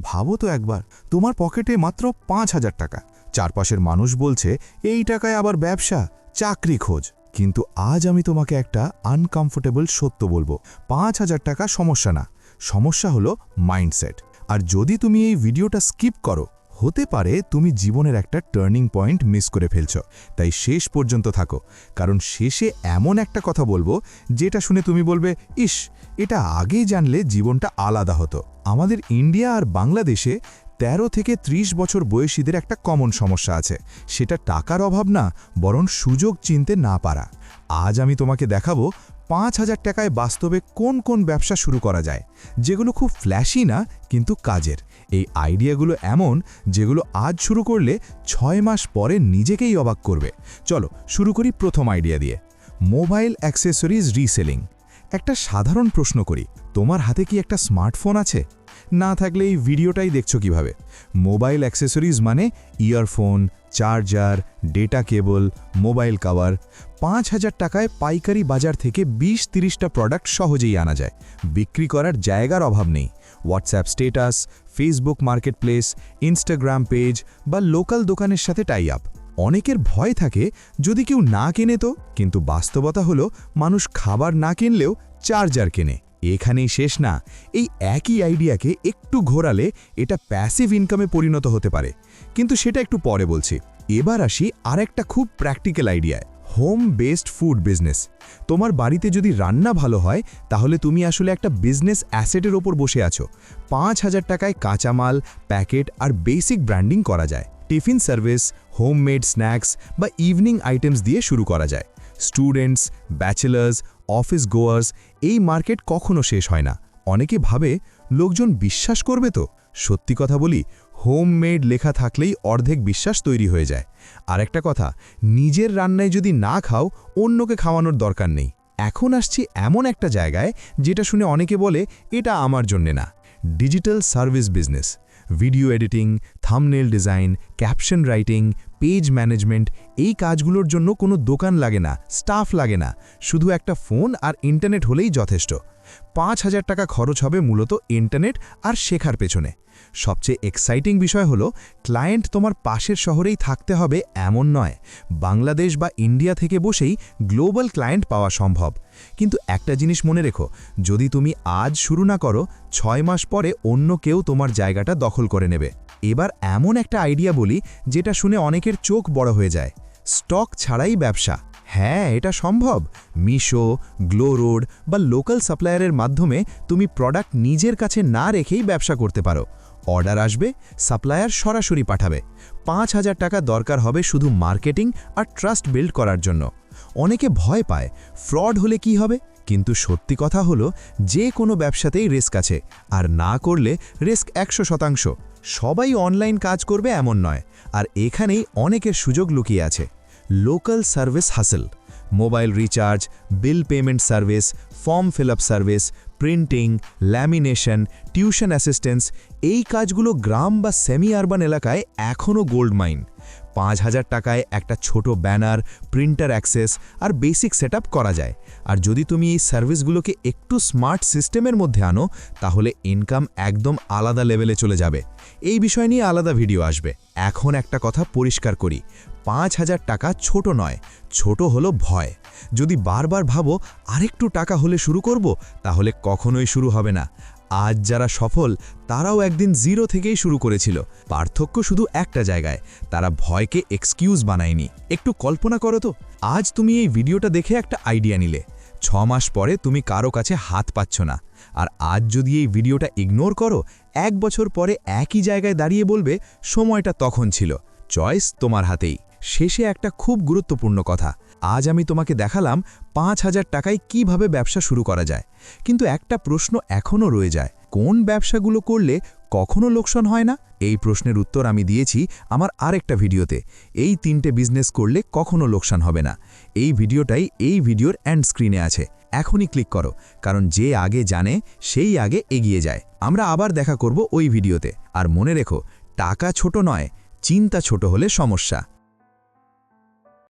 ভাবো তো একবার, তোমার পকেটে মাত্র ৫,০০০ টাকা, চারপাশের মানুষ বলছে এই টাকায় আবার ব্যবসা, চাকরি খোঁজ। কিন্তু আজ আমি তোমাকে একটা আনকমফোর্টেবল সত্য বলবো, ৫,০০০ টাকা সমস্যা না, সমস্যা হলো মাইন্ডসেট। আর যদি তুমি এই ভিডিওটা স্কিপ করো, হতে পারে তুমি জীবনের একটা টার্নিং পয়েন্ট মিস করে ফেলছ। তাই শেষ পর্যন্ত থাকো, কারণ শেষে এমন একটা কথা বলবো যেটা শুনে তুমি বলবে, ইস, এটা আগেই জানলে জীবনটা আলাদা হতো। আমাদের ইন্ডিয়া আর বাংলাদেশে ১৩ থেকে ৩০ বছর বয়সীদের একটা কমন সমস্যা আছে, সেটা টাকার অভাব না, বরং সুযোগ চিনতে না পারা। আজ আমি তোমাকে দেখাবো ৫,০০০ টাকায় বাস্তবে কোন কোন ব্যবসা শুরু করা যায়, যেগুলো খুব ফ্ল্যাশি না কিন্তু কাজের। এই আইডিয়াগুলো এমন যেগুলো আজ শুরু করলে ৬ মাস পরে নিজেকেই অবাক করবে। চলো শুরু করি প্রথম আইডিয়া দিয়ে, মোবাইল অ্যাক্সেসরিজ রিসেলিং। একটা সাধারণ প্রশ্ন করি, তোমার হাতে কি একটা স্মার্টফোন আছে? না থাকলে এই ভিডিওটাই দেখছো কিভাবে? মোবাইল অ্যাক্সেসরিজ মানে ইয়ারফোন, চার্জার, ডেটা কেবল, মোবাইল কভার। ৫,০০০ টাকায় পাইকারি বাজার থেকে ২০-৩০টা প্রোডাক্ট সহজেই আনা যায়। বিক্রি করার জায়গার অভাব নেই। WhatsApp status, Facebook marketplace, Instagram page বা লোকাল দোকানের সাথে টাই আপ। অনেকের ভয় থাকে যদি কেউ না কেনে তো, কিন্তু বাস্তবতা হলো মানুষ খাবার না কিনলেও চার্জার কেনে। এখানেই শেষ না, এই একই আইডিয়াকে একটু ঘোরালে এটা প্যাসিভ ইনকামে পরিণত হতে পারে, কিন্তু সেটা একটু পরে বলছি। এবার আসি আরেকটা খুব প্র্যাকটিক্যাল আইডিয়ায়, হোম বেসড ফুড বিজনেস। তোমার বাড়িতে যদি রান্না ভালো হয়, তাহলে তুমি আসলে একটা বিজনেস অ্যাসেটের ওপর বসে আছো। ৫,০০০ টাকায় কাঁচামাল, প্যাকেট আর বেসিক ব্র্যান্ডিং করা যায়। টিফিন সার্ভিস, হোমমেড স্ন্যাক্স বা ইভিনিং আইটেমস দিয়ে শুরু করা যায়। স্টুডেন্টস, ব্যাচেলার্স, অফিস গোয়ার্স, এই মার্কেট কখনো শেষ হয় না। অনেকে ভাবে লোকজন বিশ্বাস করবে তো? সত্যি কথা বলি, হোমমেড লেখা থাকলেই অর্ধেক বিশ্বাস তৈরি হয়ে যায়। আরেকটা কথা, নিজের রান্নায় যদি না খাও, অন্যকে খাওয়ানোর দরকার নেই। এখন আসছি এমন একটা জায়গায় যেটা শুনে অনেকে বলে এটা আমার জন্যে না, digital service business. Video editing, thumbnail design, caption writing, page management, এই কাজগুলোর জন্য কোনো দোকান লাগে না, স্টাফ লাগে না, শুধু একটা ফোন আর ইন্টারনেট হলেই যথেষ্ট। ৫,০০০ টাকা খরচ হবে মূলত ইন্টারনেট আর শেখার পেছনে। সবচেয়ে এক্সাইটিং বিষয় হলো, ক্লায়েন্ট তোমার পাশের শহরেই থাকতে হবে এমন নয়, বাংলাদেশ বা ইন্ডিয়া থেকে বসেই গ্লোবাল ক্লায়েন্ট পাওয়া সম্ভব। কিন্তু একটা জিনিস মনে রেখো, যদি তুমি আজ শুরু না করো, ৬ মাস পরে অন্য কেউ তোমার জায়গাটা দখল করে নেবে। এবার এমন একটা আইডিয়া বলি যেটা শুনে অনেকের চোখ বড় হয়ে যায়, স্টক ছাড়াই ব্যবসা। হ্যাঁ, এটা সম্ভব। মিশো, গ্লো রোড বা লোকাল সাপ্লায়ারের মাধ্যমে তুমি প্রোডাক্ট নিজের কাছে না রেখেই ব্যবসা করতে পারো। অর্ডার আসবে, সাপ্লায়ার সরাসরি পাঠাবে। ৫,০০০ টাকা দরকার হবে শুধু মার্কেটিং আর ট্রাস্ট বিল্ড করার জন্য। অনেকে ভয় পায় ফ্রড হলে কি হবে, কিন্তু সত্যি কথা হলো যে কোনো ব্যবসাতেই রিস্ক আছে, আর না করলে রিস্ক ১০০%। সবাই অনলাইন কাজ করবে এমন নয়, আর এখানেই অনেকের সুযোগ লুকিয়ে আছে। Local service hassle, mobile recharge, bill payment service, form fill up service, printing, lamination, tuition assistance, এই কাজগুলো গ্রাম বা সেমি আরবান এলাকায় এখনও গোল্ড মাইন। ৫,০০০ টাকায় একটা ছোট ব্যানার, প্রিন্টার অ্যাক্সেস আর বেসিক সেটআপ করা যায়। আর যদি তুমি এই সার্ভিসগুলোকে একটু স্মার্ট সিস্টেমের মধ্যে আনো, তাহলে ইনকাম একদম আলাদা লেভেলে চলে যাবে। এই বিষয় নিয়ে আলাদা ভিডিও আসবে। এখন একটা কথা পরিষ্কার করি, ৫,০০০ টাকা ছোট নয়, ছোট হলো ভয়। যদি বারবার ভাবো আরেকটু টাকা হলে শুরু করব, তাহলে কখনোই শুরু হবে না। আজ যারা সফল, তারাও একদিন জিরো থেকেই শুরু করেছিল। পার্থক্য শুধু একটা জায়গায়, তারা ভয়কে এক্সকিউজ বানায়নি। একটু কল্পনা করো তো, আজ তুমি এই ভিডিওটা দেখে একটা আইডিয়া নিলে, ৬ মাস পরে তুমি কারো কাছে হাত পাচ্ছ না। আর আজ যদি এই ভিডিওটা ইগনোর করো, ১ বছর পরে একই জায়গায় দাঁড়িয়ে বলবে সময়টা তখন ছিল। চয়েস তোমার হাতেই। শেষে একটা খুব গুরুত্বপূর্ণ কথা, আজ আমি তোমাকে দেখালাম ৫,০০০ টাকায় কিভাবে ব্যবসা শুরু করা যায়। কিন্তু একটা প্রশ্ন এখনও রয়ে যায়, কোন ব্যবসাগুলো করলে কখনো লোকসান হয় না? এই প্রশ্নের উত্তর আমি দিয়েছি আমার আরেকটা ভিডিওতে। এই ৩টে বিজনেস করলে কখনো লোকসান হবে না। এই ভিডিওটাই এই ভিডিওর এন্ড স্ক্রিনে আছে। এখনই ক্লিক করো, কারণ যে আগে জানে সেই আগে এগিয়ে যায়। আমরা আবার দেখা করব ওই ভিডিওতে। আর মনে রেখো, টাকা ছোট নয়, চিন্তা ছোট হলে সমস্যা।